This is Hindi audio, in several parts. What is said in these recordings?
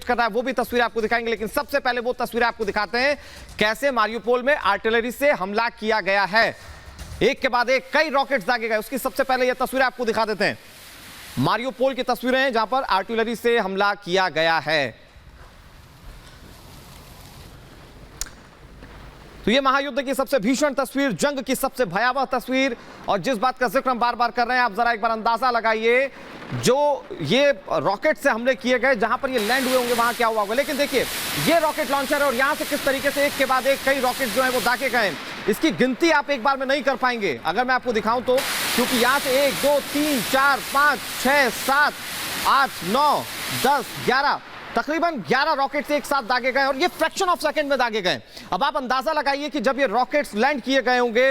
एंगेज कर रहा है, वो भी तस्वीर आपको दिखाएंगे। लेकिन सबसे पहले वो तस्वीर आपको दिखाते हैं कैसे मारियुपोल में आर्टिलरी से हमला किया गया है। एक के बाद एक कई रॉकेट्स दागे गए। उसकी सबसे पहले ये तस्वीर आपको दिखा देते हैं। मारियुपोल की तस्वीरें हैं जहां पर आर्टिलरी से हमला किया गया है। तो ये महायुद्ध की सबसे भीषण तस्वीर, जंग की सबसे भयावह तस्वीर, और जिस बात का जिक्र हम बार बार कर रहे हैं, आप जरा एक बार अंदाजा लगाइए जो ये रॉकेट से हमले किए गए, जहां पर ये लैंड हुए होंगे वहां क्या हुआ होगा। लेकिन देखिए ये रॉकेट लॉन्चर है और यहां से किस तरीके से एक के बाद एक कई रॉकेट जो है वो दागे गए। इसकी गिनती आप एक बार में नहीं कर पाएंगे अगर मैं आपको दिखाऊं तो, क्योंकि यहां से 1 2 3 4 5 6 7 8 9 10 11 तकरीबन 11 रॉकेट्स एक साथ दागे गए और ये फ्रैक्शन ऑफ सेकंड में दागे गए। अब आप अंदाजा लगाइए कि जब ये रॉकेट्स लैंड किए गए होंगे,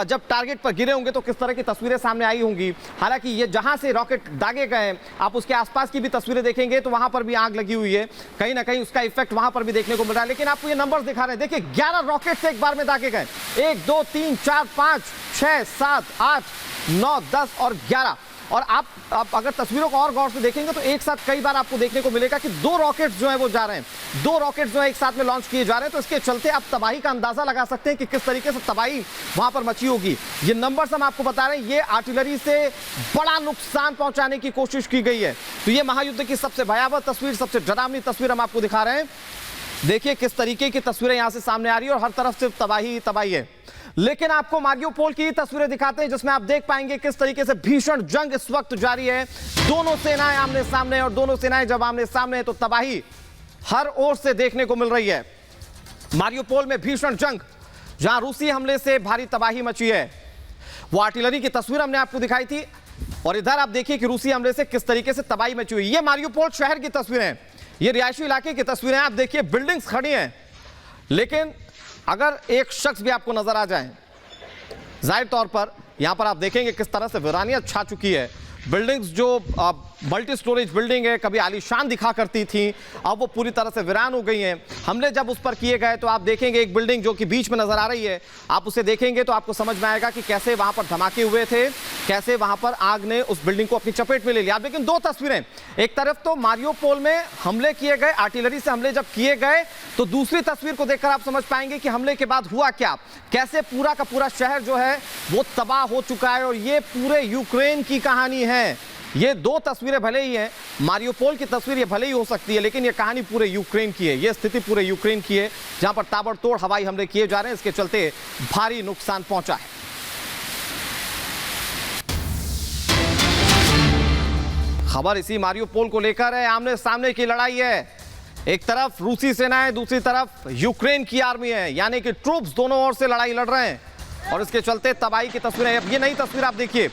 जब टारगेट पर गिरे होंगे तो किस तरह की तस्वीरें सामने आई होंगी। हालांकि ये जहां से रॉकेट दागे गए, आप उसके आसपास की भी तस्वीरें देखेंगे तो वहां पर भी आग लगी हुई है, कहीं ना कहीं उसका इफेक्ट वहां पर भी देखने को मिल रहा है। लेकिन आपको ये नंबर्स दिखा रहे हैं, देखिए 11 रॉकेट्स एक बार में दागे गए। 1 2 3 4 5 6 7 8 9 10 और 11। और आप अगर तस्वीरों को और गौर से देखेंगे तो एक साथ कई बार आपको देखने को मिलेगा कि 2 रॉकेट्स जो है वो जा रहे हैं, 2 रॉकेट्स जो है एक साथ में लॉन्च किए जा रहे हैं। तो इसके चलते आप तबाही का अंदाजा लगा सकते हैं कि किस तरीके से तबाही वहां पर मची होगी। ये नंबर्स हम आपको बता रहे हैं, ये आर्टिलरी से बड़ा नुकसान पहुंचाने की कोशिश की गई है। तो ये महायुद्ध की सबसे भयावह तस्वीर, सबसे डरावनी तस्वीर हम आपको दिखा रहे हैं। देखिए किस तरीके की तस्वीरें यहां से सामने आ रही है और हर तरफ से तबाही तबाही है। लेकिन आपको मारियुपोल की तस्वीरें दिखाते हैं जिसमें आप देख पाएंगे किस तरीके से भीषण जंग इस वक्त जारी है। दोनों सेनाएं आमने सामने, और दोनों सेनाएं जब आमने सामने है तो तबाही हर ओर से देखने को मिल रही है। मारियुपोल में भीषण जंग, जहां रूसी हमले से भारी तबाही मची है। वो आर्टिलरी की तस्वीर हमने आपको दिखाई थी और इधर आप देखिए कि रूसी हमले से किस तरीके से तबाही मची हुई। ये मारियुपोल शहर की तस्वीरें, ये रिहायशी इलाके की तस्वीरें। आप देखिए बिल्डिंग्स खड़ी हैं, लेकिन अगर एक शख्स भी आपको नजर आ जाए, जाहिर तौर पर यहां पर आप देखेंगे किस तरह से वीरानियत छा चुकी है। बिल्डिंग्स जो मल्टी स्टोरेज बिल्डिंग है, कभी आलीशान दिखा करती थी, अब वो पूरी तरह से वीरान हो गई हैं। हमले जब उस पर किए गए तो आप देखेंगे एक बिल्डिंग जो कि बीच में नजर आ रही है, आप उसे देखेंगे तो आपको समझ में आएगा कि कैसे वहां पर धमाके हुए थे, कैसे वहां पर आग ने उस बिल्डिंग को अपनी चपेट में ले लिया। लेकिन 2 तस्वीरें, एक तरफ तो मारियुपोल में हमले किए गए, आर्टिलरी से हमले जब किए गए, तो दूसरी तस्वीर को देखकर आप समझ पाएंगे कि हमले के बाद हुआ क्या, कैसे पूरा का पूरा शहर जो है वो तबाह हो चुका है। और ये पूरे यूक्रेन की कहानी है। ये 2 तस्वीरें भले ही हैं, मारियुपोल की तस्वीर ये भले ही हो सकती है, लेकिन ये कहानी पूरे यूक्रेन की है। ये स्थिति पूरे यूक्रेन की है, जहां पर ताबड़तोड़ हवाई हमले किए जा रहे हैं। इसके चलते भारी नुकसान पहुंचा है। खबर इसी मारियुपोल को लेकर है। आमने सामने की लड़ाई है, एक तरफ रूसी सेना है, दूसरी तरफ यूक्रेन की आर्मी है, यानी कि ट्रूप्स दोनों ओर से लड़ाई लड़ रहे हैं और इसके चलते तबाही की तस्वीरें। अब ये नई तस्वीर आप देखिए,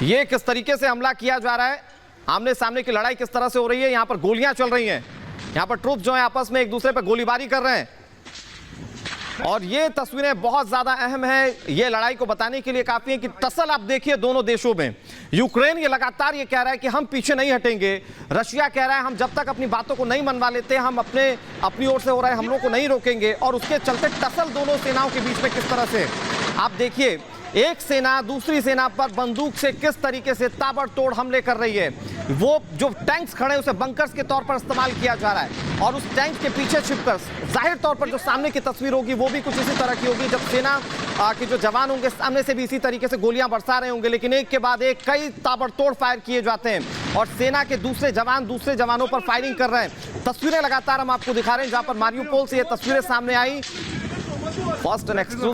ये किस तरीके से हमला किया जा रहा है, आमने सामने की लड़ाई किस तरह से हो रही है। यहां पर गोलियां चल रही हैं, यहां पर ट्रूप जो है आपस में एक दूसरे पर गोलीबारी कर रहे हैं। और ये तस्वीरें बहुत ज्यादा अहम है, ये लड़ाई को बताने के लिए काफी है कि टसल आप देखिए दोनों देशों में। यूक्रेन ये लगातार ये कह रहा है कि हम पीछे नहीं हटेंगे, रशिया कह रहा है हम जब तक अपनी बातों को नहीं मनवा लेते, हम अपनी ओर से हो रहे हमलों को नहीं रोकेंगे। और उसके चलते टसल दोनों सेनाओं के बीच में किस तरह से आप देखिए, एक सेना दूसरी सेना पर बंदूक से किस तरीके से ताबड़तोड़ हमले कर रही है। वो जो टैंक्स खड़े हैं उसे बंकर्स के तौर पर इस्तेमाल किया जा रहा है, और उस टैंक के पीछे छिपकर जाहिर तौर पर जो सामने की तस्वीर होगी वो भी कुछ इसी तरह की होगी, जब सेना के जो जवान होंगे सामने से भी इसी तरीके से गोलियां बरसा रहे होंगे। लेकिन एक के बाद एक कई ताबड़तोड़ फायर किए जाते हैं और सेना के दूसरे जवानों पर फायरिंग कर रहे हैं। तस्वीरें लगातार हम आपको दिखा रहे हैं जहां पर मारियुपोल से ये तस्वीरें सामने आई। First and exclusive